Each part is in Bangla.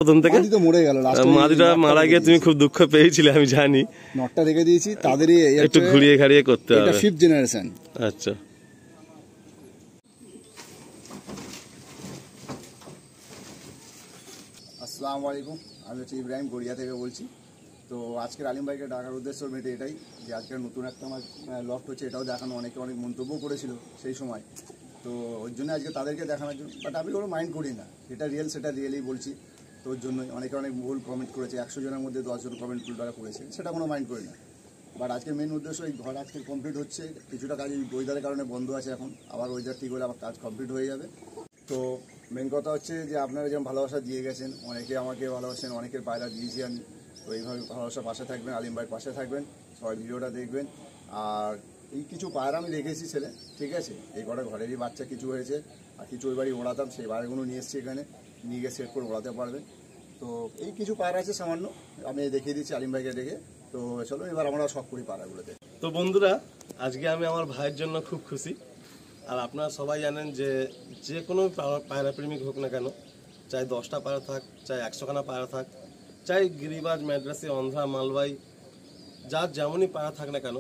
প্রথম থেকে মাদিটা মারা গিয়ে তুমি খুব দুঃখ পেয়েছিলে আমি জানি। নটটা রেখে দিয়েছি, তাদেরই একটু ঘুরিয়ে ঘাড়িয়ে করতে হবে। এটা 5th জেনারেশন। আচ্ছা, আসসালামু আলাইকুম, আমি হচ্ছে ইব্রাহিম, গড়িয়া থেকে বলছি। তো আজকের আলিম ভাইকে ডাকার উদ্দেশ্য মেটে এটাই যে আজকের নতুন একটা আমার লফট হচ্ছে, এটাও দেখানো। অনেকে অনেক মন্তব্য করেছিল সেই সময়, তো ওর জন্য আজকে তাদেরকে দেখানোর জন্য। বাট আমি কোনো মাইন্ড করি না, যেটা রিয়েল সেটা রিয়েলই বলছি। তো ওর জন্যই অনেকে অনেক ভুল কমেন্ট করেছে, 100 জনের মধ্যে 10 জন কমেন্ট ভুল তারা করেছে, সেটা কোনো মাইন্ড করি না। বাট আজকে মেন উদ্দেশ্য, এই ঘর আজকে কমপ্লিট হচ্ছে। কিছুটা কাজ ওয়েদারের কারণে বন্ধ আছে, এখন আবার ওয়েদার ঠিক হলে আবার কাজ কমপ্লিট হয়ে যাবে। তো মেন কথা হচ্ছে যে আপনারা যেমন ভালোবাসা দিয়ে গেছেন, অনেকে আমাকে ভালোবাসেন, অনেকের পায়রা দিয়েছি আমি। তো এইভাবে ভালোবাসা পাশে থাকবেন, আলিম ভাইয়ের পাশে থাকবেন, সবাই ভিডিওটা দেখবেন। আর এই কিছু পায়রা আমি রেখেছি ছেলে, ঠিক আছে? এই কটা ঘরেরই বাচ্চা কিছু হয়েছে, আর কিছু ওই বাড়ি ওড়াতাম, সেই পায়রাগুলো নিয়ে এসেছি এখানে, নিয়ে গিয়ে সেট করে ওড়াতে পারবেন। তো এই কিছু পায়রা আছে সামান্য, আমি দেখিয়ে দিচ্ছি আলিম ভাইকে দেখে। তো চলো এবার আমরা শখ করি পায়রাগুলোতে। তো বন্ধুরা, আজকে আমি আমার ভাইয়ের জন্য খুব খুশি। আর আপনারা সবাই জানেন যে যে কোনো পায়রা প্রেমিক হোক না কেন, চাই 10টা পায়রা থাক, চাই 100খানা পায়রা থাক, চাই গিরিবাজ, ম্যাড্রাসি, অন্ধ্রা, মালবাই, যার যেমনই পায়রা থাক না কেন,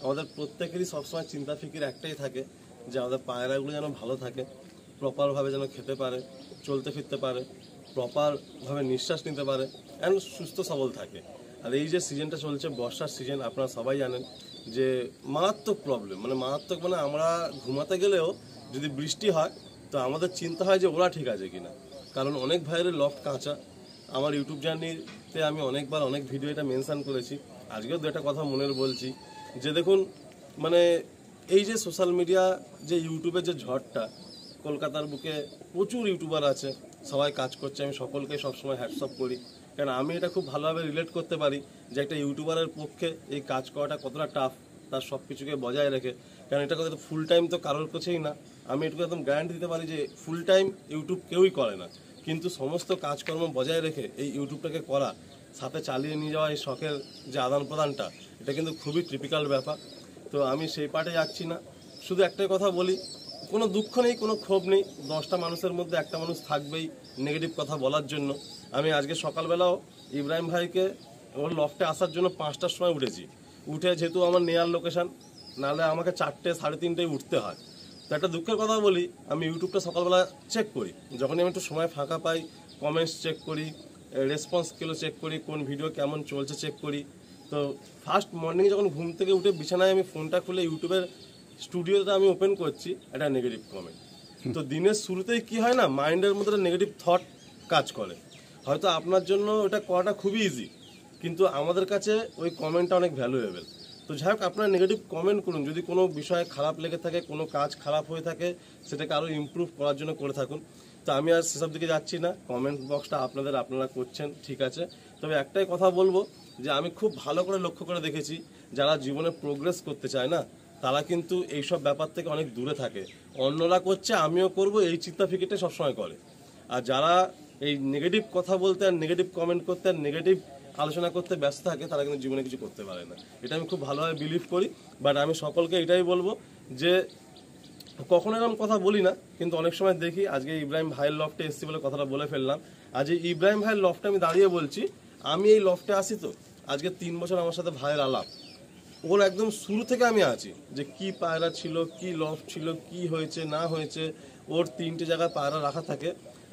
আমাদের প্রত্যেকেরই সবসময় চিন্তা ফিকির একটাই থাকে যে আমাদের পায়রাগুলো যেন ভালো থাকে, প্রপারভাবে যেন খেতে পারে, চলতে ফিরতে পারে, প্রপারভাবে নিঃশ্বাস নিতে পারে, অ্যান্ড সুস্থ সবল থাকে। আর এই যে সিজনটা চলছে, বর্ষার সিজন, আপনারা সবাই জানেন যে মারাত্মক প্রবলেম, মারাত্মক আমরা ঘুমাতে গেলেও যদি বৃষ্টি হয় তো আমাদের চিন্তা হয় যে ওরা ঠিক আছে কিনা। কারণ অনেক ভাইয়ের লফট কাঁচা। আমার ইউটিউব জার্নিতে আমি অনেকবার অনেক ভিডিও এটা মেনশন করেছি, আজকেও দু একটা কথা মনের বলছি যে দেখুন, এই যে সোশ্যাল মিডিয়া, যে ইউটিউবের যে ঝড়টা, কলকাতার বুকে প্রচুর ইউটিউবার আছে, সবাই কাজ করছে, আমি সকলকে সবসময় হ্যাটসঅ্যাপ করি। কারণ আমি এটা খুব ভালোভাবে রিলেট করতে পারি যে একটা ইউটিউবারের পক্ষে এই কাজ করাটা কতটা টাফ, তার সব কিছুকে বজায় রেখে। কারণ এটা কত ফুল টাইম তো কারোর কাছেই না, আমি এটুকু একদম গ্যারান্টি দিতে পারি যে ফুল টাইম ইউটিউব কেউই করে না। কিন্তু সমস্ত কাজকর্ম বজায় রেখে এই ইউটিউবটাকে করা, সাথে চালিয়ে নিয়ে যাওয়া, এই শখের যে আদান প্রদানটা, এটা কিন্তু খুবই টিপিক্যাল ব্যাপার। তো আমি সেই পার্টে যাচ্ছি না। শুধু একটাই কথা বলি, কোনো দুঃখ নেই, কোনো ক্ষোভ নেই, 10টা মানুষের মধ্যে একটা মানুষ থাকবেই নেগেটিভ কথা বলার জন্য। আমি আজকে সকালবেলাও ইব্রাহিম ভাইকে ওর লফটে আসার জন্য 5টার সময় উঠেছি। উঠে যেহেতু আমার নেয়ার লোকেশান, নাহলে আমাকে 4টে, 3:30টায় উঠতে হয়। তো একটা দুঃখের কথা বলি, আমি ইউটিউবটা সকালবেলা চেক করি, যখনই আমি একটু সময় ফাঁকা পাই, কমেন্টস চেক করি, রেসপন্সগুলো চেক করি, কোন ভিডিও কেমন চলছে চেক করি। তো ফার্স্ট মর্নিং যখন ঘুম থেকে উঠে বিছানায় আমি ফোনটা খুলে ইউটিউবের স্টুডিওটা আমি ওপেন করছি, একটা নেগেটিভ কমেন্ট। তো দিনের শুরুতেই কি হয় না, মাইন্ডের মধ্যে একটা নেগেটিভ থট কাজ করে। হয়তো আপনার জন্য ওটা করাটা খুবই ইজি, কিন্তু আমাদের কাছে ওই কমেন্টটা অনেক ভ্যালুয়েবল। তো যাই হোক, আপনারা নেগেটিভ কমেন্ট করুন, যদি কোনো বিষয়ে খারাপ লেগে থাকে, কোনো কাজ খারাপ হয়ে থাকে, সেটাকে আরও ইমপ্রুভ করার জন্য করে থাকুন। তো আমি আর সেসব দিকে যাচ্ছি না, কমেন্ট বক্সটা আপনারা করছেন, ঠিক আছে। তবে একটাই কথা বলবো যে আমি খুব ভালো করে লক্ষ্য করে দেখেছি, যারা জীবনে প্রোগ্রেস করতে চায় না, তারা কিন্তু এইসব ব্যাপার থেকে অনেক দূরে থাকে। অন্যরা করছে আমিও করব, এই চিন্তা ফিকিরটা সবসময় করে। আর যারা এই নেগেটিভ কথা বলতে আর নেগেটিভ কমেন্ট করতে আর নেগেটিভ আলোচনা করতে ব্যস্ত থাকে, তারা কিন্তু জীবনে কিছু করতে পারে না। এটা আমি খুব ভালোভাবে বিলিভ করি। বাট আমি সকলকে এটাই বলবো যে কখনো এরকম কথা বলি না, কিন্তু অনেক সময় দেখি, আজকে ইব্রাহিম ভাইয়ের লফটে এসেছি বলে কথাটা বলে ফেললাম। আজ এই ইব্রাহিম ভাইয়ের লফটে আমি দাঁড়িয়ে বলছি, আমি এই লফটে আসি তো আজকে 3 বছর আমার সাথে ভাইয়ের আলাপ। ওর একদম শুরু থেকে আমি আছি, যে কি পায়রা ছিল, কি লফট ছিল, কি হয়েছে না হয়েছে। ওর 3টে জায়গায় পায়রা রাখা থাকে।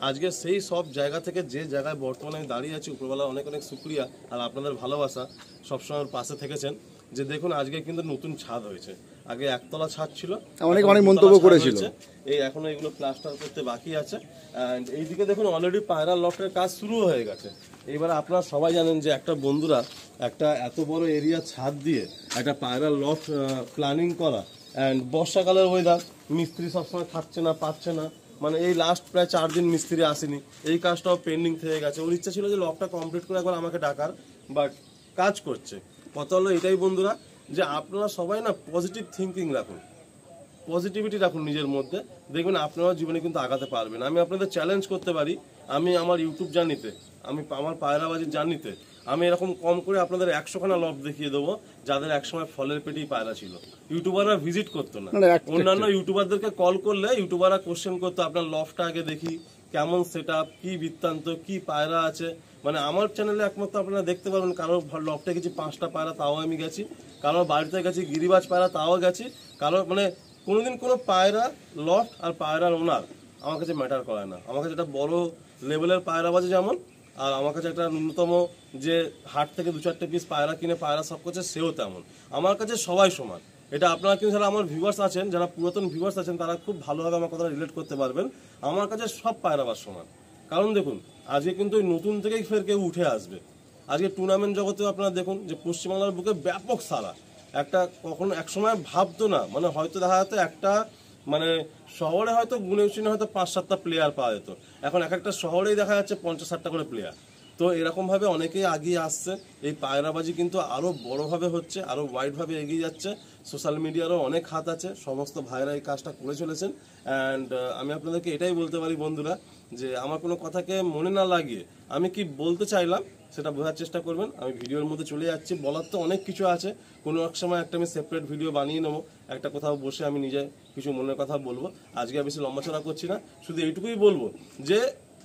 আজকে সেই সব জায়গা থেকে যে জায়গায় বর্তমানে আমি দাঁড়িয়ে আছি, উপরবেলা অনেক অনেক শুক্রিয়া আর আপনাদের ভালোবাসা, সবসময় ওর পাশে থেকেছেন। যে দেখুন, আজকে কিন্তু নতুন ছাদ হয়েছে, আগে একতলা ছাদ ছিল, অনেক মন্তব্য করেছিল, এই এখনো এগুলো প্লাস্টার করতে বাকি আছে। অ্যান্ড এইদিকে দেখুন অলরেডি পায়রা লফটের কাজ শুরু হয়ে গেছে। এবার আপনারা সবাই জানেন যে একটা বন্ধুরা একটা এত বড় এরিয়া ছাদ দিয়ে একটা পায়রা লফট প্ল্যানিং করা, অ্যান্ড বর্ষাকালের ওয়েদার, মিস্ত্রি সবসময় থাকছে না, পাচ্ছে না। এই লাস্ট প্রায় 4 দিন মিস্ত্রি আসেনি, এই কাজটাও পেন্ডিং থেকে গেছে। ওর ইচ্ছা ছিল যে লফটটা কমপ্লিট করে একবার আমাকে ডাকার, বাট কাজ করছে। কথা হলো এটাই বন্ধুরা, যে আপনারা সবাই না পজিটিভ থিঙ্কিং রাখুন, পজিটিভিটি রাখুন নিজের মধ্যে, দেখবেন আপনারা জীবনে কিন্তু আগাতে পারবেন। আমি আপনাদের চ্যালেঞ্জ করতে পারি, আমি আমার ইউটিউব জার্নিতে, আমি আমার পায়রাবাজির জার্নিতে আমি এরকম কম করে আপনাদের 100খানা লফট দেখিয়ে দেবো, যাদের একসময় ফলের পেটেই পায়রা ছিল। ইউটিউবাররা ভিজিট করতো না, অন্যান্য ইউটিউবারদেরকে কল করলে ইউটিউবাররা কোশ্চেন করতো, আপনার লফটটা আগে দেখি, কেমন সেট আপ, কি বৃত্তান্ত, কি পায়রা আছে, মানে আমার চ্যানেলে একমাত্র আপনারা দেখতে পারবেন। কারোর লফটে গেছি 5টা পায়রা, তাও আমি গেছি। কারোর বাড়িতে গেছি গিরিবাজ পায়রা, তাও গেছি। কারোর মানে কোনোদিন কোনো পায়রা লফট আর পায়রার ওনার আমার কাছে ম্যাটার করে না। আমার কাছে একটা বড় লেভেলের পায়রাবাজি যেমন, আর আমার কাছে একটা ন্যূনতম যে হাট থেকে 2-4টে পিস পায়রা কিনে পায়রা সব করছে সেও তেমন। আমার কাছে সবাই সমান। এটা আপনারা কিন্তু যারা আমার ভিউয়ার্স আছেন, যারা পুরাতন ভিউয়ার্স আছেন, তারা খুব ভালোভাবে আমার কথা রিলেট করতে পারবেন। আমার কাছে সব পায়রাবার সমান। কারণ দেখুন, আজকে কিন্তু ওই নতুন থেকেই ফের কেউ উঠে আসবে। আজকে টুর্নামেন্ট জগতেও আপনারা দেখুন যে পশ্চিমবাংলার বুকে ব্যাপক সারা। একটা কখনো একসময় ভাবতো না, মানে হয়তো দেখা যেত একটা মানে শহরে হয়তো গুনে চিনে হয়তো 5-7টা প্লেয়ার পাওয়া যেত। এখন এক একটা শহরেই দেখা যাচ্ছে 50-60টা করে প্লেয়ার। তো এরকমভাবে অনেকেই এগিয়ে আসছে। এই পায়রাবাজি কিন্তু আরও বড়োভাবে হচ্ছে, আরও ওয়াইডভাবে এগিয়ে যাচ্ছে। সোশ্যাল মিডিয়ারও অনেক হাত আছে, সমস্ত ভাইরা এই কাজটা করে চলেছেন। অ্যান্ড আমি আপনাদেরকে এটাই বলতে পারি বন্ধুরা, যে আমার কোনো কথাকে মনে না লাগিয়ে আমি কি বলতে চাইলাম সেটা বোঝার চেষ্টা করবেন। আমি ভিডিওর মধ্যে চলে যাচ্ছি, বলার তো অনেক কিছু আছে। কোনো এক সময় একটা আমি সেপারেট ভিডিও বানিয়ে নেবো, একটা কোথাও বসে আমি নিজে কিছু মনের কথা বলবো। আজকে বেশি লম্বাচড়া করছি না, শুধু এইটুকুই বলবো যে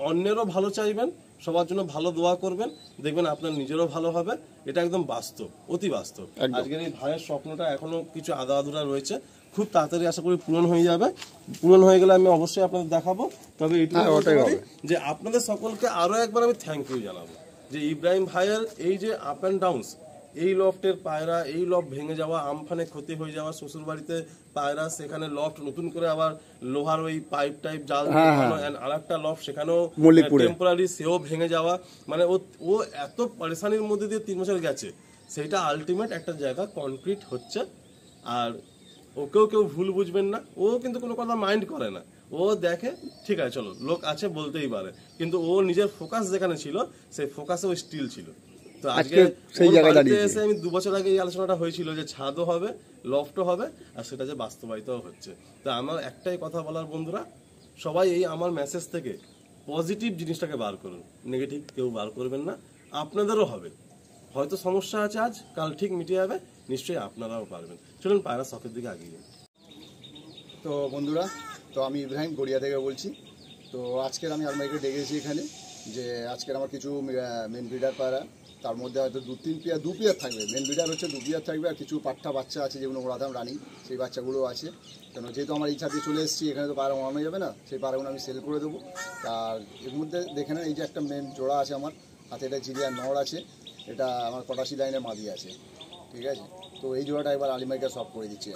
অন্যেরও ভালো চাইবেন, সবার জন্য ভালো দোয়া করবেন, দেখবেন আপনার নিজেরও ভালো হবে। এটা একদম বাস্তব, অতি বাস্তব। আজকের এই ভাইয়ের স্বপ্নটা এখনো কিছু আধা আধুরা রয়েছে, খুব তাড়াতাড়ি আশা করি পূরণ হয়ে যাবে। পূরণ হয়ে গেলে আমি অবশ্যই আপনাদের দেখাবো। তবে এইটুকু বলতে পারি যে আপনাদের সকলকে আরো একবার আমি থ্যাংক ইউ জানাবো, যে ইব্রাহিম ভাইয়ের এই যে আপ অ্যান্ড ডাউনস, এই লফটের পায়রা, এই লফট ভেঙে যাওয়া, আমফানে ক্ষতি হয়ে যাওয়া, শ্বশুর বাড়িতে পায়রা, সেখানে লফট নতুন করে আবার লোহার ওই পাইপ টাইপ জাল আর একটা লফট সেখানেও টেম্পোরারি সেও ভেঙে যাওয়া, মানে ও এত পরেশানির মধ্যে দিয়ে 3 বছর গেছে, সেইটা আলটিমেট একটা জায়গা কনক্রিট হচ্ছে। আর ওকেও কেউ ভুল বুঝবেন না, ও কিন্তু কোনো কথা মাইন্ড করে না। ও দেখে ঠিক আছে চলো লোক আছে বলতেই পারে, কিন্তু ও নিজের ফোকাস যেখানে ছিল সেই ফোকাসে ও স্টিল ছিল। তো আজকে সেই জায়গায় এসে আমি 2 বছর আগে এই আলোচনাটা হয়েছিল যে ছাদও হবে, লফটও হবে, আর সেটা যে বাস্তবায়িতও হচ্ছে। তো আমার একটাই কথা বলার বন্ধুরা, সবাই এই আমার মেসেজ থেকে পজিটিভ জিনিসটাকে বার করুন, নেগেটিভ কেউ বার করবেন না। আপনাদেরও হবে, হয়তো সমস্যা আছে আজ, কাল ঠিক মিটে যাবে, নিশ্চয়ই আপনারাও পারবেন। চলুন পায়রা শখের দিকে এগিয়ে যান। তো বন্ধুরা, তো আমি ইব্রাহিম গড়িয়া থেকে বলছি। তো আজকের আমি আলমারিকে ডেকেছি এখানে, যে আজকের আমার কিছু মেন ব্রিডার পায়রা, তার মধ্যে হয়তো 2-3 পেয়ার, 2 পেয়ার থাকবে। মেন ব্রিডার হচ্ছে 2 পেয়ার থাকবে, আর কিছু পাঠা বাচ্চা আছে যেগুলো ওড়াতাম রানিং, সেই বাচ্চাগুলোও আছে। কেন যেহেতু আমার এই ছাদে চলে এসেছি, এখানে তো পায়রা ওড়ানো যাবে না, সেই পায়রাগুলো আমি সেল করে দেবো। আর এর মধ্যে দেখে নেন, এই যে একটা মেন জোড়া আছে আমার হাতে, এটা জিরিয়ার নড় আছে, এটা আমার 85 লাইনের মাদি আছে, ঠিক আছে। তো এই জোড়াটা একবার আলিমাইকে সব করে দিচ্ছি।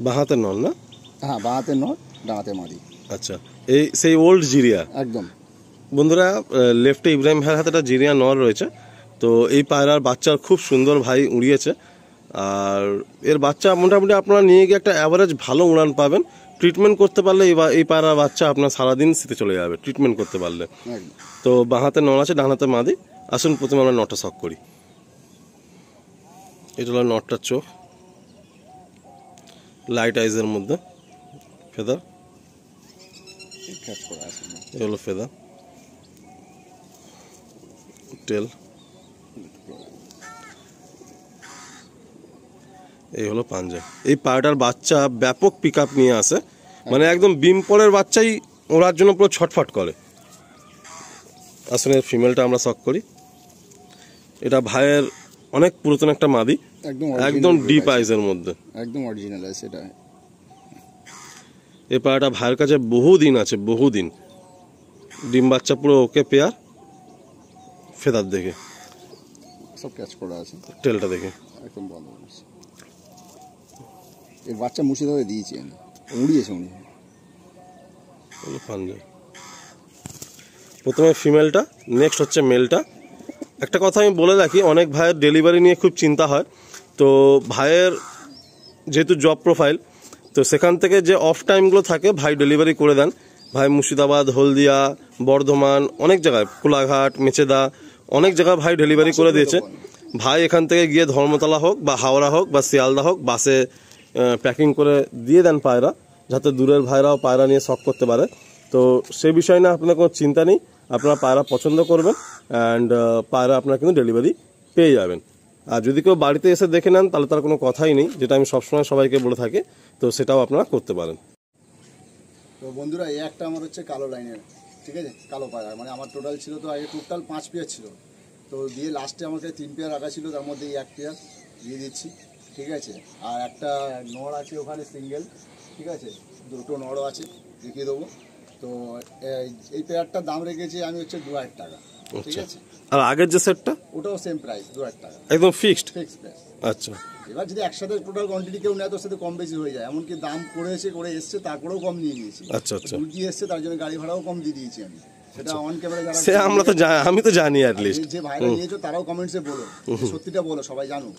বাহাতের নল না? হ্যাঁ, বাহাতের নল, ডানাতে মাদি। আচ্ছা, এই সেই ওল্ড জিরিয়া একদম। বন্ধুরা, লেফটে ইব্রাহিম ভাইয়ের হাতে একটা জিরিয়া নর রয়েছে। তো এই পায়রার বাচ্চা খুব সুন্দর ভাই উড়িয়েছে, আর এর বাচ্চা মোটামুটি আপনারা নিয়ে গিয়ে একটা অ্যাভারেজ ভালো উড়ান পাবেন। ট্রিটমেন্ট করতে পারলে এই পায়রার বাচ্চা আপনার সারাদিন শীতে চলে যাবে, ট্রিটমেন্ট করতে পারলে। তো বাঁ হাতে নর আছে, ডান হাতে মাদি। আসুন প্রথমে আমরা নটটা শক করি। এটা হলো নটটার চোখ, লাইট আইজের মধ্যে ফেদার, এ হলো ফেদার, টেল, এই হলো পাঞ্জা। এই পায়রাটার বাচ্চা ব্যাপক পিক আপ নিয়ে আসে, মানে একদম বিমপলের বাচ্চাই ওড়ার জন্য পুরো ছটফট করে। আসলে ফিমেলটা আমরা শক করি। এটা ভাইয়ের অনেক পুরাতন একটা মাদি, একদম ডিপ আইজের মধ্যে, একদম অরিজিনাল আছে এটা। এই পায়রাটা ভাইয়ের কাছে বহুদিন আছে, বহুদিন। ডিম বাচ্চা পুরো ওকে পেয়ার, ফেদার দেখে সব ক্যাচ করা আছে, টেলটা দেখে একদম ভালো আছে। এর বাচ্চা মুর্শিদাবাদে দিয়েছি আমি, উড়িয়েছে উনি। প্রথমে ফিমেলটা, নেক্সট হচ্ছে মেলটা। একটা কথা আমি বলে রাখি, অনেক ভাইয়ের ডেলিভারি নিয়ে খুব চিন্তা হয়। তো ভাইয়ের যেহেতু জব প্রোফাইল, তো সেখান থেকে যে অফ টাইমগুলো থাকে ভাই ডেলিভারি করে দেন। ভাই মুর্শিদাবাদ, হলদিয়া, বর্ধমান, অনেক জায়গায়, কোলাঘাট, মেচেদা, অনেক জায়গায় ভাই ডেলিভারি করে দিয়েছে। ভাই এখান থেকে গিয়ে ধর্মতলা হোক বা হাওড়া হোক বা শিয়ালদা হোক, বাসে প্যাকিং করে দিয়ে দেন পায়রা, যাতে দূরের ভাইরাও পায়রা নিয়ে শখ করতে পারে। তো সেই বিষয় না, আপনার কোনো চিন্তা নেই, আপনারা পায়রা পছন্দ করবেন অ্যান্ড পায়রা আপনারা কিন্তু ডেলিভারি পেয়ে যাবেন। আর যদি কেউ বাড়িতে এসে দেখে নেন তাহলে তার কোনো কথাই নেই, যেটা আমি সবসময় সবাইকে বলে থাকি, তো সেটাও আপনারা করতে পারেন। তো বন্ধুরা এই একটা আমার হচ্ছে কালো লাইনের, ঠিক আছে, কালো পায়রা। মানে আমার টোটাল ছিল তো আগে টোটাল 5 পেয়ার ছিল, তো দিয়ে লাস্টে আমাকে 3 পেয়ার রাখা ছিল, তার মধ্যে এই 1 পেয়ার দিয়ে দিচ্ছি, ঠিক আছে। আর একটা নড় আছে ওখানে সিঙ্গেল, ঠিক আছে, 2টো নড়ও আছে, দেখিয়ে দেবো। তো এই পেয়ারটার দাম রেখেছি আমি হচ্ছে 2000 টাকা, ঠিক আছে। আর আগের যে সেটটা ওটাও সেম প্রাইস, 2000 টাকা, একদম ফিক্সড। Fix price. আচ্ছা, এবার যদি একসাথে টোটাল কোয়ান্টিটি কেউ নেয় তো সাথে কম বেশি হয়ে যায়, এমনকি দাম করে এসছে তারপরেও কম নিয়ে নিয়েছি। আচ্ছা আচ্ছা, উল্টি এসছে তার জন্য গাড়ি ভাড়াও কম দিয়ে দিয়েছি আমি, সেটা অন ক্যামেরা যারা সে আমরা তো আমি তো জানি অ্যাট লিস্ট। যে ভাইরা নিয়েছো তারাও কমেন্টসে বলো, সত্যিটা বলো, সবাই জানুক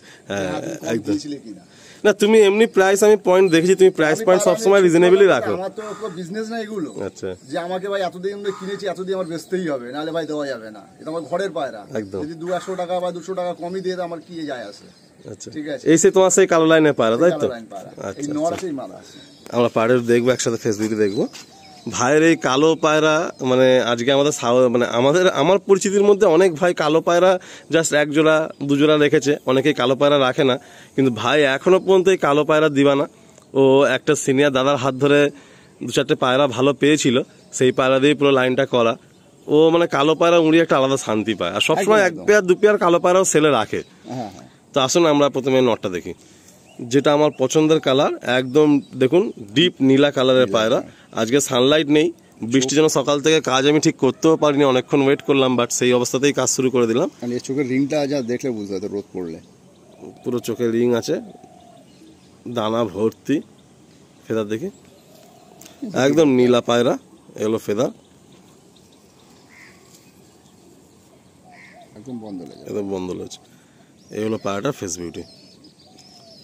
একদম। দিয়েছিলে কিনা। না তুমি এমনি প্রাইস, আমি পয়েন্ট দেখেছি, তুমি প্রাইস পয়েন্ট সবসময় রিজনেবলই রাখো। আমার তো বিজনেস না এগুলো, আচ্ছা, যে আমাকে ভাই এতদিন আমরা কিনেছি, এতদিন আমার বেচতেই হবে, নাহলে ভাই দেওয়া যাবে না। এটা আমার ঘরের পায়রা, যদি 200 টাকা বা 200 টাকা কমই দিয়ে আমার কি যায় আসে। আচ্ছা, ঠিক আছে। এই সে তোমার সেই কালো লাইনের পায়রা, তাই তো? এই নর আছে, এই মাদা আছে। আমরা পায়রা দেখবো একসাথে, ফেসবুকে দেখবো ভাইয়ের এই কালো পায়রা। মানে আজকে আমাদের মানে আমার পরিচিতির মধ্যে অনেক ভাই কালো পায়রা জাস্ট 1 জোড়া 2 জোড়া রেখেছে, অনেকেই কালো পায়রা রাখে না, কিন্তু ভাই এখনো পর্যন্ত এই কালো পায়রা দিবানা। ও একটা সিনিয়র দাদার হাত ধরে 2-4টে পায়রা ভালো পেয়েছিল, সেই পায়রা দিয়ে পুরো লাইনটা করা। ও মানে কালো পায়রা উড়ি একটা আলাদা শান্তি পায়, আর সবসময় 1 পেয়ার 2 পেয়ার কালো পায়রাও সেলে রাখে। তো আসুন আমরা প্রথমে নটটা দেখি, যেটা আমার পছন্দের কালার, একদম দেখুন ডিপ নীলা কালারের পায়রা। আজকে সানলাইট নেই, বৃষ্টির জন্য সকাল থেকে কাজ আমি ঠিক করতেও পারিনি, অনেকক্ষণ ওয়েট করলাম, বাট সেই অবস্থাতেই কাজ শুরু করে দিলাম। চোখের রিংটা যা দেখলে বুঝতে হবে রোদ পড়লে, পুরো চোখে রিং আছে, দানা ভর্তি, ফেদার দেখি একদম নীলা পায়রা, এগুলো ফেদার একদম বন্ধ লেগে, একদম বন্ধ লেগেছে। এই হলো পায়রাটা ফেস বিউটি।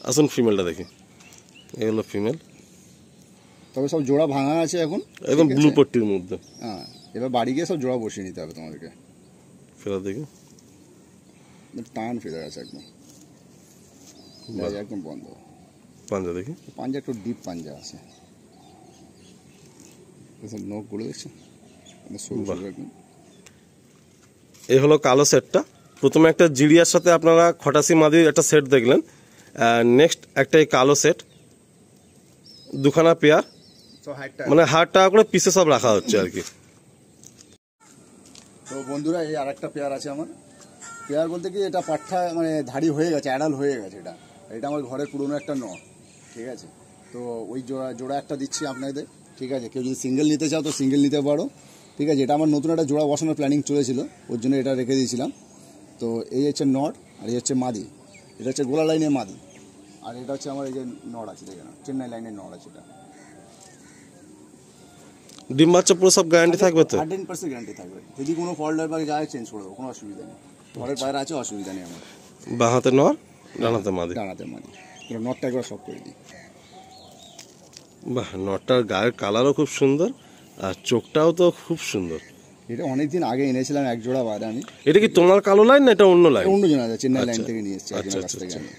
আসুন ফিমেলটা দেখি, এই হলো ফিমেল, তবে সব জোড়া ভাঙা আছে এখন, একদম ব্লু পট্টির মধ্যে। হ্যাঁ, এবার বাড়ি গিয়ে সব জোড়া বসিয়ে নিতে হবে তোমাদেরকে। ফেদার দেখি, টান ফেদার আছে একদম, একদম বন্ধ। পাঞ্জা দেখি, পাঞ্জা একটু ডিপ পাঞ্জা আছে, নখ গুলো দেখছো, এই হলো কালো সেটটা। প্রথমে একটা জিরিয়ার সাথে আপনারা খটাসি মাদির একটা সেট দেখলেন, নেক্সট একটা এই কালো সেট, 2খানা পেয়ার, মানে 1,000 টাকা করে পিসে সব রাখা হচ্ছে আর কি। তো বন্ধুরা এই আরেকটা পেয়ার আছে আমার, পেয়ার বলতে কি এটা পাঠা মানে ধাড়ি হয়ে গেছে, অ্যাডাল হয়ে গেছে, এটা আমার ঘরের পুরনো একটা নট, ঠিক আছে। তো ওই জোড়া একটা দিচ্ছি আপনাদের, ঠিক আছে। কেউ যদি সিঙ্গেল নিতে চাও তো সিঙ্গেল নিতে পারো, ঠিক আছে। এটা আমার নতুন একটা জোড়া বসানোর প্ল্যানিং চলেছিল, ওর জন্য এটা রেখে দিয়েছিলাম। তো এই হচ্ছে নট, আর এই হচ্ছে মাদি, এটা হচ্ছে গোলা লাইনের মাদি, আর এটা হচ্ছে আমার এই যে নট আছে, দেখে না, চেন্নাই লাইনের নট আছে। এটা ডিম বাচ্চা পুরো সব গ্যারান্টি থাকবে তো? 100% গ্যারান্টি থাকবে, যদি কোনো ফল্ট হয় বা যায় চেঞ্জ করে দেবো, কোনো অসুবিধা নেই। ঘরের পায়রা আছে, অসুবিধা নেই আমার। বাঁ হাতে নর, ডান হাতে মাদি, ডানাতে মাদি, নটটা একবার সব করে দিই। বাহ, নটটার গায়ের কালারও খুব সুন্দর, আর চোখটাও তো খুব সুন্দর। এটা অনেকদিন আগে এনেছিলাম এক জোড়া বাদে আমি। এটা কি তোমার কালো লাইন না এটা অন্য লাইন? অন্য জন আছে, চেন্নাই লাইন থেকে নিয়ে এসেছি একজনের কাছ থেকে আমি,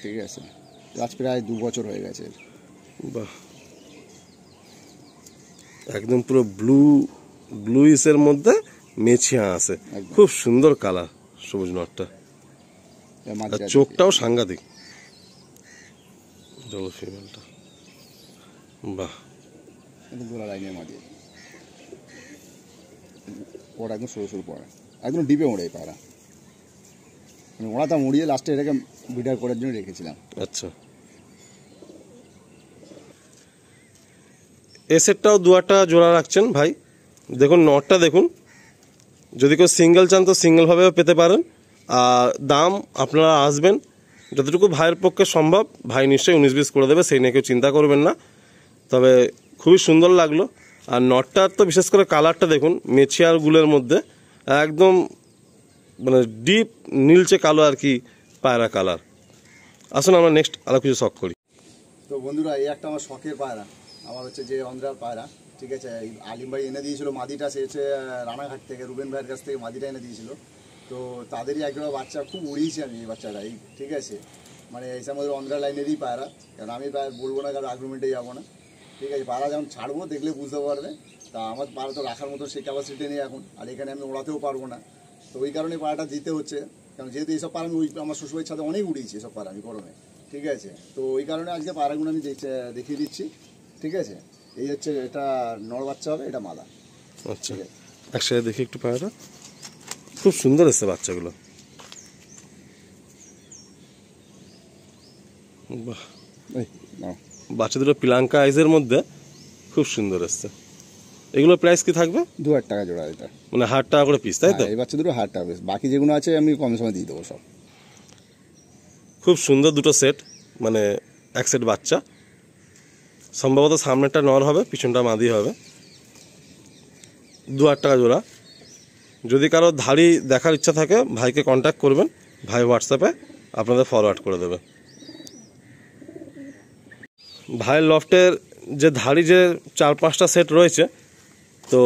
ঠিক আছে। আজ প্রায় 2 বছর হয়ে গেছে। বাহ, একদম পুরো ব্লুইসের মধ্যে মেছিয়া আছে, খুব সুন্দর কালার সবুজ নটটা, আর চোখটাও সাংঘাতিক। চলো ফিমেলটা, বাহ, গোলা লাইনের মাঝে ওরা একদম সরু সরু পড়া, একদম ডিপে ওড়ে পায়রা, মানে ওড়াটা মুড়িয়ে লাস্টে এটাকে বিডার করার জন্য রেখেছিলাম। আচ্ছা, এ সেটটাও 2-8টা জোড়া রাখছেন ভাই। দেখুন নটটা দেখুন, যদি কেউ সিঙ্গেল চান তো সিঙ্গেলভাবেও পেতে পারেন, আর দাম আপনারা আসবেন যতটুকু ভাইয়ের পক্ষে সম্ভব, ভাই নিশ্চয়ই 19-20 করে দেবে, সেই নিয়ে কেউ চিন্তা করবেন না। তবে খুবই সুন্দর লাগলো, আর নটটার তো বিশেষ করে কালারটা দেখুন, মেছিয়ার গুলের মধ্যে একদম মানে ডিপ নীলচে কালো আর কি পায়রা কালার। আসুন আমরা নেক্সট আরও কিছু শখ করি। তো বন্ধুরা এই একটা আমার শখের পায়রা, আমার হচ্ছে যে অন্ধ্রার পায়রা, ঠিক আছে। আলিম ভাই এনে দিয়েছিল মাদিটা, সে হচ্ছে রানাঘাট থেকে, রুবেন ভাইয়ের কাছ থেকে মাদিটা এনে দিয়েছিল। তো তাদেরই একজোড়া বাচ্চা খুব উড়িয়েছি আমি এই বাচ্চাটাই, ঠিক আছে। মানে এই আমাদের অন্ধ্রা লাইনেরই পায়রা, কারণ আমি প্রায় বলবো না, কারণ আগ্রুমেন্টে যাবো না, ঠিক আছে। পায়রা যেমন ছাড়বো দেখলে বুঝতে পারবে, তা আমার পায়রা তো রাখার মতো সেই ক্যাপাসিটি নেই এখন, আর এখানে আমি ওড়াতেও পারবো না। তো ওই কারণে পায়রাটা দিতে হচ্ছে, কারণ যেহেতু এইসব পায়রা আমি আমার শ্বশুরবাড়ির ছাদে অনেক উড়িয়েছি এসব পায়রা আমি গরমে, ঠিক আছে। তো ওই কারণে আজকে পায়রাগুলো আমি দেখিয়ে দিচ্ছি, ঠিক আছে। এই হচ্ছে এটা নর বাচ্চা হবে, এটা মাদা। আচ্ছা, একসাথে দেখি একটু পায়রাটা, খুব সুন্দর এসছে বাচ্চাগুলো। বাহ, এই নাও। বাচ্চা দুটো পিলাঙ্কা আইজের মধ্যে খুব সুন্দর এসছে। এগুলো প্রাইস কি থাকবে? 2000 টাকা জোড়া এটা, মানে 1,000 টাকা করে পিস, তাই তো? এই বাচ্চা দুটো 1000 টাকা পিস, বাকি যেগুলো আছে আমি কম সময় দিয়ে দেবো সব। খুব সুন্দর দুটো সেট, মানে এক সেট বাচ্চা, সম্ভবত সামনেরটা নর হবে, পিছনটা মাদি হবে। 2000 টাকা জোড়া। যদি কারো ধাড়ি দেখার ইচ্ছা থাকে ভাইকে কন্ট্যাক্ট করবেন, ভাই হোয়াটসঅ্যাপে আপনাদের ফরওয়ার্ড করে দেবে। ভাইয়ের লফটের যে ধাড়ি যে 4-5টা সেট রয়েছে, তো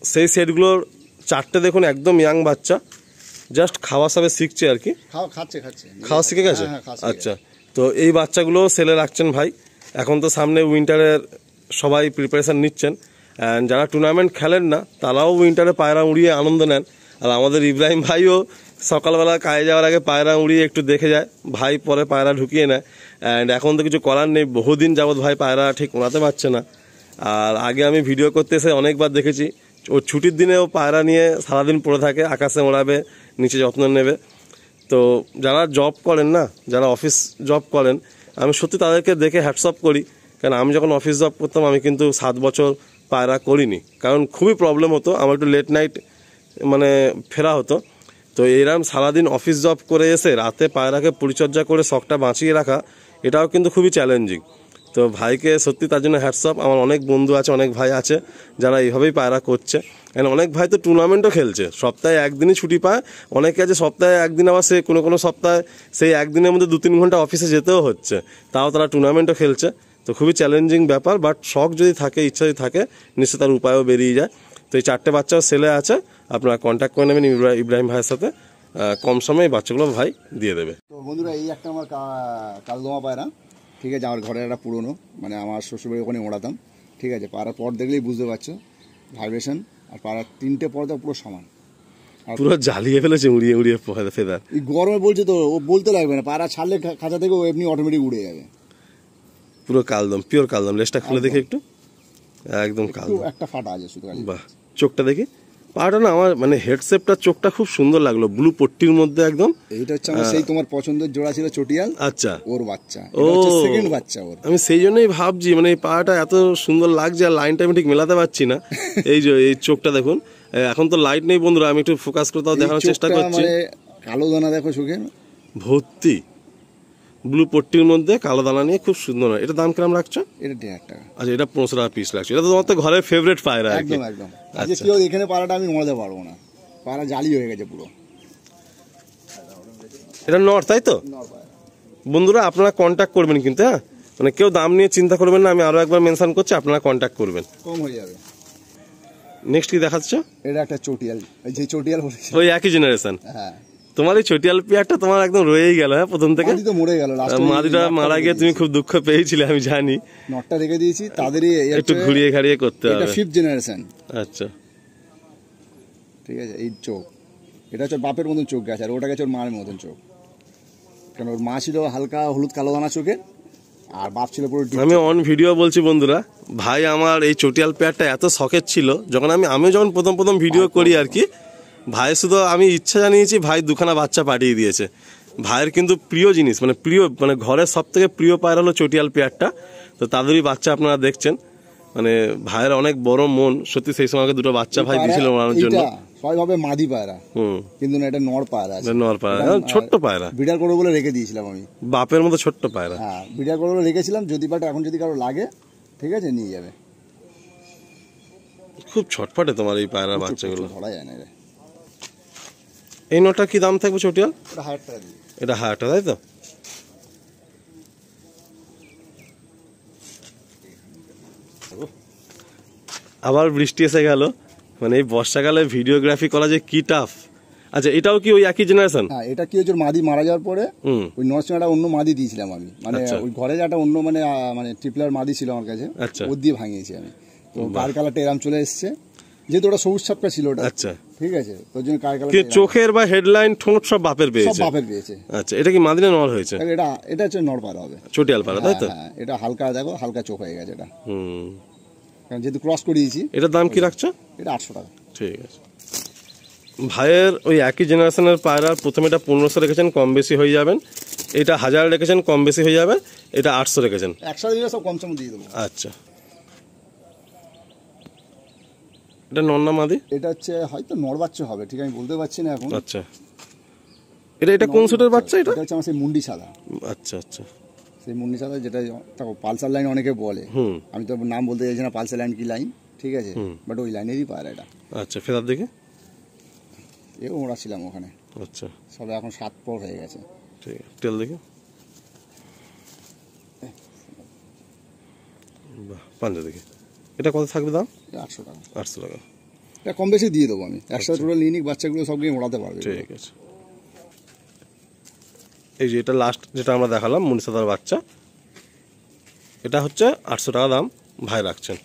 সেই সেটগুলোর 4টে দেখুন একদম ইয়াং বাচ্চা, জাস্ট খাওয়া সবে শিখছে আর কি। খাওয়া শিখে গেছে। আচ্ছা, তো এই বাচ্চাগুলো সেলে রাখছেন ভাই। এখন তো সামনে উইন্টারের সবাই প্রিপারেশান নিচ্ছেন, অ্যান্ড যারা টুর্নামেন্ট খেলেন না তারাও উইন্টারে পায়রা উড়িয়ে আনন্দ নেন। আর আমাদের ইব্রাহিম ভাইও সকালবেলা কাজে যাওয়ার আগে পায়রা উড়িয়ে একটু দেখে যায়, ভাই পরে পায়রা ঢুকিয়ে নেয়। অ্যান্ড এখন তো কিছু করার নেই, বহুদিন যাবৎ ভাই পায়রা ঠিক ওড়াতে পারছে না। আর আগে আমি ভিডিও করতে এসে অনেকবার দেখেছি ও ছুটির দিনেও পায়রা নিয়ে সারাদিন পড়ে থাকে, আকাশে ওড়াবে, নিচে যত্ন নেবে। তো যারা জব করেন না, যারা অফিস জব করেন, আমি সত্যি তাদেরকে দেখে হ্যাটসঅপ করি। কারণ আমি যখন অফিস জব করতাম আমি কিন্তু 7 বছর পায়রা করিনি, কারণ খুবই প্রবলেম হতো, আমার একটু লেট নাইট মানে ফেরা হতো। তো এরম সারাদিন অফিস জব করে এসে রাতে পায়রাকে পরিচর্যা করে শখটা বাঁচিয়ে রাখা, এটাও কিন্তু খুবই চ্যালেঞ্জিং। তো ভাইকে সত্যি তার জন্য হ্যাটসঅপ। আমার অনেক বন্ধু আছে, অনেক ভাই আছে যারা এইভাবেই পায়রা করছে। এন্ড অনেক ভাই তো টুর্নামেন্টও খেলছে, সপ্তাহে একদিনই ছুটি পায়। অনেকে আছে সপ্তাহে একদিন, আবার সে কোনো সপ্তাহে সেই একদিনের মধ্যে 2-3 ঘন্টা অফিসে যেতেও হচ্ছে, তাও তারা টুর্নামেন্টও খেলছে। তো খুবই চ্যালেঞ্জিং ব্যাপার, বাট শখ যদি থাকে, ইচ্ছা যদি থাকে, নিশ্চয়ই তার উপায়ও বেরিয়ে যায়। তো এই 4টে বাচ্চাও সেলে আছে, আপনারা কন্ট্যাক্ট করে নেবেন ইব্রাহিম ভাইয়ের সাথে, কম সময়ে বাচ্চাগুলো ভাই দিয়ে দেবে। তো বন্ধুরা, এই একটা আমার কালদমা পায়রা, ঠিক আছে, আমার ঘরের একটা পুরনো, মানে আমার শ্বশুরবাড়ি ওখানে ওড়াতাম, ঠিক আছে। পায়রার পর দেখলেই বুঝতে পারছো ভাইব্রেশন, আর পায়রার 3টে পর্দা পুরো সমান, পুরো জ্বালিয়ে ফেলেছে উড়িয়ে উড়িয়ে ফেদার। এই গরমে বলছে তো, ও বলতে লাগবে না, পায়রা ছাড়লে খাঁচা থেকে ও এমনি অটোমেটিক উড়ে যাবে। পুরো কালদম, পিওর কালদম। লেজটা খুলে দেখি একটু, একদম কালদম। একটা ফাটা আছে শুধু। বাহ, চোখটা দেখি, পাটা না আমার মানে হেডসেপটা, চোখটা খুব সুন্দর লাগলো, ব্লু পট্টির মধ্যে একদম। এইটা হচ্ছে আমার সেই তোমার পছন্দের জোড়া ছিল চটিয়াল, আচ্ছা, ওর বাচ্চা, ও সেকেন্ড বাচ্চা ওর। আমি সেই জন্যই ভাবছি, মানে এই পাটা এত সুন্দর লাগছে, আর লাইনটা আমি ঠিক মেলাতে পারছি না। এই যে এই চোখটা দেখুন, এখন তো লাইট নেই বন্ধুরা, আমি একটু ফোকাস করে তাও দেখানোর চেষ্টা করছি। কালো দানা দেখো চোখে ভর্তি, ব্লু পট্টির মধ্যে কালো দানা নিয়ে খুব সুন্দর। এটা দাম কিরম রাখছো? এটা 1,500 টাকা। আচ্ছা, এটা 15 টাকা পিস লাগছে। এটা তো তোমার তো ঘরের ফেভারিট পায়রা। একদম একদম। আজকে কেউ এখানে পায়রাটা আমি ওড়াতে পারবো না, পায়রা জালি হয়ে গেছে পুরো। এটা নর, তাই তো? বন্ধুরা আপনারা কন্ট্যাক্ট করবেন কিন্তু, হ্যাঁ, মানে কেউ দাম নিয়ে চিন্তা করবেন না, আমি আরো একবার মেনশন করছি, আপনারা কন্ট্যাক্ট করবেন, কম হয়ে যাবে। নেক্সট কি দেখাচ্ছ? এটা একটা চটিয়াল, যে চটিয়াল ওই একই জেনারেশন। হ্যাঁ, তোমার এই চটিয়াল পেয়ারটা তোমার একদম রয়েই গেল, হ্যাঁ, প্রথম থেকে। মাদি তো মরে গেল, মাদিটা মারা গিয়ে তুমি খুব দুঃখ পেয়েছিলে, আমি জানি। নটটা রেখে দিয়েছি, তাদেরই একটু ঘুরিয়ে ঘাড়িয়ে করতে হবে। এটা 5th জেনারেশন। আচ্ছা, ঠিক আছে। এই চোখ, এটা হচ্ছে বাপের মতন চোখ গেছে, আর ওটা গেছে ওর মায়ের মতন চোখ। কারণ ওর মা ছিল হালকা হলুদ কালো দানা চোখে, আর বাপ ছিল পুরো। আমি অন ভিডিও বলছি বন্ধুরা, ভাই আমার এই চটিয়াল পেয়ারটা এত শখের ছিল, যখন আমি যখন প্রথম ভিডিও করি আর কি, ভাই শুধু আমি ইচ্ছা জানিয়েছি, ভাই 2খানা বাচ্চা পাঠিয়ে দিয়েছে। ভাইয়ের কিন্তু প্রিয় জিনিস, মানে প্রিয়, মানে ঘরের সব থেকে প্রিয় পায়রা হলো চটিয়াল পেয়ারটা। তো তাদেরই বাচ্চা আপনারা দেখছেন, মানে ভাইয়ের অনেক বড় মন সত্যি। সেই সময় দুটো বাচ্চা ভাই দিয়েছিল ওড়ানোর জন্য। সবাই ভাবে মাদি পায়রা, কিন্তু না, এটা নর পায়রা আছে। নর পায়রা, ছোট্ট পায়রা, বিডার করবো বলে রেখে দিয়েছিলাম আমি, বাপের মতো ছোট্ট পায়রা। হ্যাঁ, বিডার করবো বলে রেখেছিলাম, যদি বাট এখন যদি কারো লাগে, ঠিক আছে, নিয়ে যাবে। খুব ছটফটে তোমার এই পায়রার বাচ্চাগুলো, ধরা যায় না রে। এই নটা কি দাম থাকবে চটিয়াল? এটা 1000 টাকা দিয়ে। এটা 1000 টাকা, তাই তো? আবার বৃষ্টি এসে গেল, মানে এই বর্ষাকালে ভিডিওগ্রাফি করা যে কি টাফ। আচ্ছা, এটাও কি ওই একই জেনারেশন? হ্যাঁ, এটা কি হচ্ছে, মাদি মারা যাওয়ার পরে ওই নরসিংহাটা অন্য মাদি দিয়েছিলাম আমি, মানে ওই ঘরে একটা অন্য মানে ট্রিপলার মাদি ছিল আমার কাছে, ওর দিয়ে ভাঙিয়েছি আমি। তো কার কালারটা এরম চলে এসছে, যেহেতু ওটা সবুজ ছাপটা ছিল ওটা। আচ্ছা, ঠিক আছে, তোর জন্য কার কালার। চোখের বা হেডলাইন, ঠোঁট সব বাপের পেয়েছে? সব বাপের পেয়েছে। আচ্ছা, এটা কি মাদি না নর হয়েছে? এটা হচ্ছে নর পায়রা হবে, চটিয়াল পায়রা, তাই তো? এটা হালকা, দেখো হালকা চোখ হয়ে গেছে এটা। কারণ যেহেতু ক্রস করিয়েছি। এটার দাম কি রাখছো? এটা 800 টাকা। ঠিক আছে। ভাইয়ের ওই একই জেনারেশনের পায়রা, প্রথমে এটা 1500 রেখেছেন, কম বেশি হয়ে যাবেন। এটা 1000 রেখেছেন, কম বেশি হয়ে যাবে। এটা 800 রেখেছেন। একসাথে দিলে সব কম সম দিয়ে দেবো। আচ্ছা, এটা নর না মাদি? এটা হচ্ছে হয়তো নর বাচ্চা হবে, ঠিক আমি বলতে পারছি না এখন। আচ্ছা, এটা কোন সুটের বাচ্চা? এটা হচ্ছে আমার সেই মুন্ডি সাদা। আচ্ছা আচ্ছা, সেই মুন্ডি সাদা যেটা পালসার লাইন অনেকে বলে। আমি তো নাম বলতে চাইছি না পালসার লাইন কি লাইন, ঠিক আছে, বাট ওই লাইনেরই পায়রা এটা। আচ্ছা, ফেরার দিকে এ ওরা ছিলাম ওখানে। আচ্ছা, সবে এখন 7 পর হয়ে গেছে। ঠিক আছে, তেল দেখে বাহ, পাঞ্জা দেখে। এটা কত থাকবে দাম? 800 টাকা। 800 টাকা। এটা কম বেশি দিয়ে দেবো আমি, একসাথে টোটাল নিয়ে নিক, বাচ্চাগুলো সব গিয়ে ওড়াতে পারবে। ঠিক আছে। এই যে এটা লাস্ট যেটা আমরা দেখালাম মুনিসাদার বাচ্চা, এটা হচ্ছে 800 টাকা দাম ভাই রাখছেন।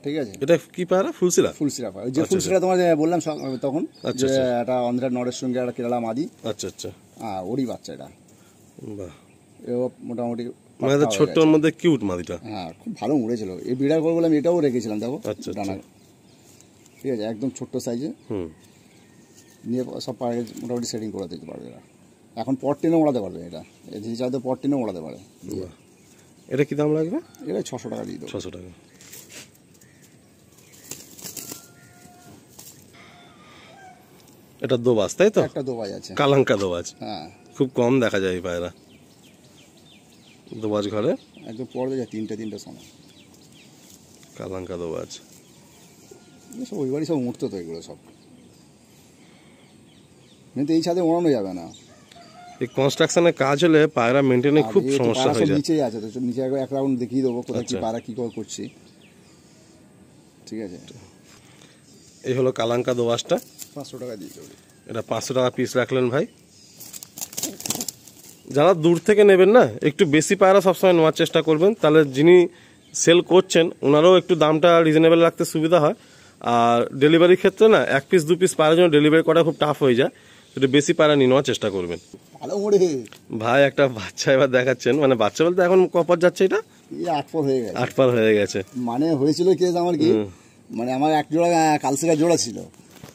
ঠিক আছে। এটা কি পায়রা? ফুলসিরা? ফুলসিরা পায়রা, যে ফুলসিরা তোমার বললাম তখন, যে একটা অন্ধ্রা নরের সঙ্গে একটা কেরালা মাদি। আচ্ছা আচ্ছা, ওরই বাচ্চা এটা। বাহ, এও মোটামুটি মানে ছোট্টর মধ্যে কিউট মাদিটা। হ্যাঁ, খুব ভালো উড়েছিল। এই বিড়ার করে বলে আমি এটাও রেখেছিলাম, দেখো ডানা। ঠিক আছে, একদম ছোট্ট সাইজে নিয়ে সব পায়রা মোটামুটি সেটিং করে দিতে পারবে এরা। এখন পট টেনে ওড়াতে পারবে এটা, যে চাইতে পট টেনে ওড়াতে পারে। এটা কি দাম লাগবে? এটা 600 টাকা দিয়ে দেবো। 600 টাকা। এটা দোবাজ, তাই তো? একটা দোবাজ আছে, কালাঙ্কা দোবাজ। হ্যাঁ, খুব কম দেখা যায় এই পায়রা দোবাজ ঘরে। একদম পড়বে যায় তিনটে সময়। কালাঙ্কা দোবাজ সব ওই বাড়ি সব উঠতো তো এগুলো সব, কিন্তু এই ছাদে ওড়ানো যাবে না। এই কনস্ট্রাকশনের কাজ হলে পায়রা মেনটেনে খুব সমস্যা হয়ে যায়। নিচেই আছে তো, নিচে এক রাউন্ড দেখিয়ে দেবো কোথায় কি পায়রা কি করছি। ঠিক আছে, এই হলো কালাঙ্কা দোবাজটা, 500 টাকা দিয়ে দেবো। এটা 500 টাকা পিস রাখলেন ভাই। যারা দূর থেকে নেবেন না, একটু বেশি পায়রা সবসময় নেওয়ার চেষ্টা করবেন, তাহলে যিনি সেল করছেন ওনারাও একটু দামটা রিজনেবল রাখতে সুবিধা হয়। আর ডেলিভারির ক্ষেত্রে না 1 পিস 2 পিস পায়রার জন্য ডেলিভারি করা খুব টাফ হয়ে যায়, একটু বেশি পায়রা নিয়ে নেওয়ার চেষ্টা করবেন। ভাই একটা বাচ্চা এবার দেখাচ্ছেন, মানে বাচ্চা বলতে এখন কপার যাচ্ছে, এটা 8 পর হয়ে গেছে। 8 পার হয়ে গেছে। মানে হয়েছিল কেস আমার কি, মানে আমার এক জোড়া কালসিরা জোড়া ছিল,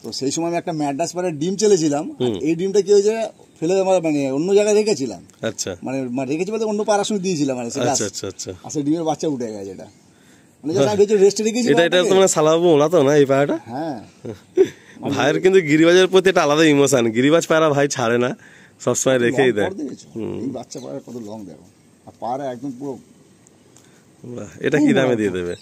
তো সেই সময় আমি একটা ম্যাড্রাস পাড়ার ডিম চেলেছিলাম। এই ডিমটা কি হয়েছে, ফেলে মানে অন্য জায়গায় রেখেছিলাম। আচ্ছা, মানে রেখেছি বলতে অন্য পাড়ার সঙ্গে দিয়েছিলাম। মানে আচ্ছা আচ্ছা আচ্ছা, আসলে ডিমের বাচ্চা উঠে গেছে এটা, মানে রেস্টে রেখেছি। এটা তোমার সালাবো ওলা তো না এই পায়রাটা? হ্যাঁ, ভাইয়ের কিন্তু গিরিবাজের প্রতি একটা আলাদা ইমোশন। গিরিবাজ পায়রা ভাই ছাড়ে না, সবসময় রেখেই দেয়। এই বাচ্চা পায়রা কত লং দেখো, আর পায়রা একদম পুরো। এটা কি দামে দিয়ে দেবে?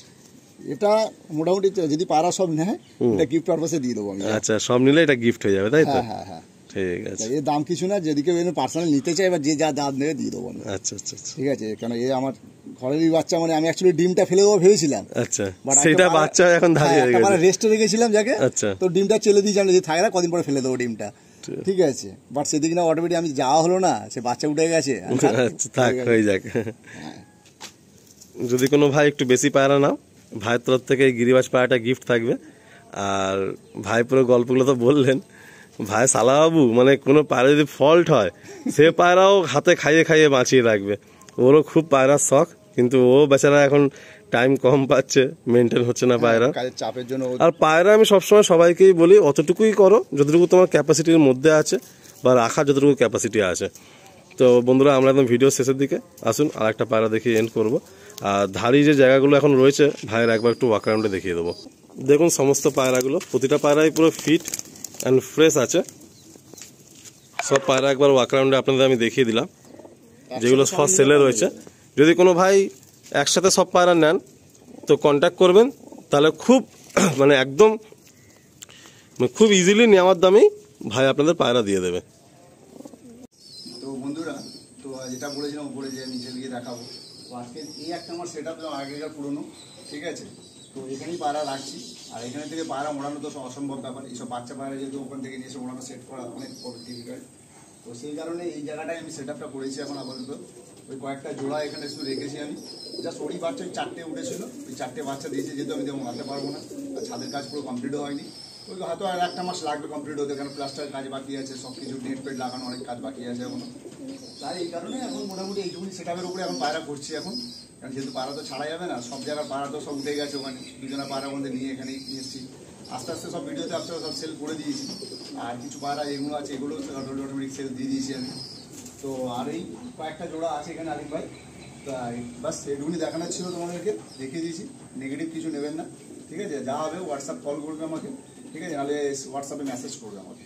এটা মোটামুটি যদি পায়রা সব নেয়, এটা গিফট পারপাসে দিয়ে দেবো আমি। আচ্ছা, সব নিলে এটা গিফট হয়ে যাবে, তাই তো? হ্যাঁ হ্যাঁ, ঠিক আছে। এর দাম কিছু না, যদি কেউ পার্সোনালি নিতে চাই বা যে যা দাম নেবে দিয়ে দেবো। আচ্ছা আচ্ছা, ঠিক আছে, কারণ এ আমার ঘরেরই বাচ্চা। মানে আমি অ্যাকচুয়ালি ডিমটা ফেলে দেবো ভেবেছিলাম। আচ্ছা, সেটা বাচ্চা এখন দাঁড়িয়ে গেছে। মানে রেস্টে রেখেছিলাম যাকে, আচ্ছা, তো ডিমটা চেলে দিয়েছিলাম যে থাকে না, কদিন পরে ফেলে দেবো ডিমটা। ঠিক আছে, বাট সেদিকে না অটোমেটিক আমি যাওয়া হলো না, সে বাচ্চা উঠে গেছে। থাক, হয়ে যাক। যদি কোনো ভাই একটু বেশি পায়রা নাও, ভাইয়ের তরফ থেকে গিরিবাজ পায়রাটা গিফট থাকবে। আর ভাই পুরো গল্পগুলো তো বললেন। ভাই সালাবাবু মানে কোনো পায়রা যদি ফল্ট হয়, সে পায়রাও হাতে খাইয়ে খাইয়ে বাঁচিয়ে রাখবে। ওরও খুব পায়রার শখ, কিন্তু ও বেচারা এখন টাইম কম পাচ্ছে, মেনটেন হচ্ছে না পায়রা, চাপের জন্য। আর পায়রা আমি সবসময় সবাইকেই বলি, অতটুকুই করো যতটুকু তোমার ক্যাপাসিটির মধ্যে আছে, বা রাখার যতটুকু ক্যাপাসিটি আছে। তো বন্ধুরা, আমরা একদম ভিডিও শেষের দিকে, আসুন আর একটা পায়রা দেখে এন্ড করবো। আর ধারি যে জায়গাগুলো এখন রয়েছে, ভাইয়ের একবার একটু ওয়াক রাউন্ডে দেখিয়ে দেবো। দেখুন সমস্ত পায়রাগুলো, প্রতিটা পায়রাই পুরো ফিট অ্যান্ড ফ্রেশ আছে। সব পায়রা একবার ওয়াক রাউন্ডে আপনাদের আমি দেখিয়ে দিলাম, যেগুলো ফার্স্ট সেলে রয়েছে। যদি কোনো ভাই একসাথে সব পায়রা নেন, তো কন্ট্যাক্ট করবেন, তাহলে খুব মানে একদম খুব ইজিলি নেওয়ার দামেই ভাই আপনাদের পায়রা দিয়ে দেবে। তো বন্ধুরা, তো যেটা বলেছিলাম উপরে যে নিচে গিয়ে দেখাবো, তো আজকে এই একটা আমার সেট আপ আগেকার পুরোনো। ঠিক আছে, তো এখানেই পায়রা রাখছি। আর এখানে থেকে পায়রা মোড়ানো তো অসম্ভব ব্যাপার, এইসব বাচ্চা পায়রা যেহেতু ওখান থেকে নিয়ে এসে মোড়ানো সেট করা অনেক ডিফিকাল্ট। তো সেই কারণে এই জায়গাটায় আমি সেট আপটা করেছি এখন আপাতত। ওই কয়েকটা জোড়া এখানে শুধু রেখেছি আমি, জাস্ট ওই বাচ্চা 4টে উঠেছিল, ওই 4টে বাচ্চা দিয়েছি, যেহেতু আমি তেমন মারতে পারবো না, আর ছাদের কাজ পুরো কমপ্লিটও হয়নি। ওই হয়তো আর 1 মাস লাগবে কমপ্লিট হতে, কারণ প্লাস্টারের কাজ বাকি আছে, সব কিছু নেট পেট লাগানো অনেক কাজ বাকি আছে এখনো। তাই এই কারণে এখন মোটামুটি এইটুকুনি সেট আপের উপরে এখন পায়রা করছি এখন। কারণ যেহেতু পায়রা তো ছাড়া যাবে না, সব জায়গার পায়রা তো সব উঠে গেছে, ওখানে দুজনা পায়রা মধ্যে নিয়ে এখানেই নিয়ে এসেছি। আস্তে আস্তে সব ভিডিওতে আস্তে সব সেল করে দিয়েছি, আর কিছু পায়রা এগুলো আছে এগুলো অটোমেটিক সেল দিয়ে দিয়েছি আমি। তো আর এই কয়েকটা জোড়া আছে এখানে আলিম ভাই, তাই বাস এটুকুনি দেখানোর ছিল তোমাদেরকে, দেখিয়ে দিয়েছি। নেগেটিভ কিছু নেবেন না, ঠিক আছে? যা হবে হোয়াটসঅ্যাপ কল করবে আমাকে, ঠিক আছে? নাহলে হোয়াটসঅ্যাপে মেসেজ করবে আমাকে।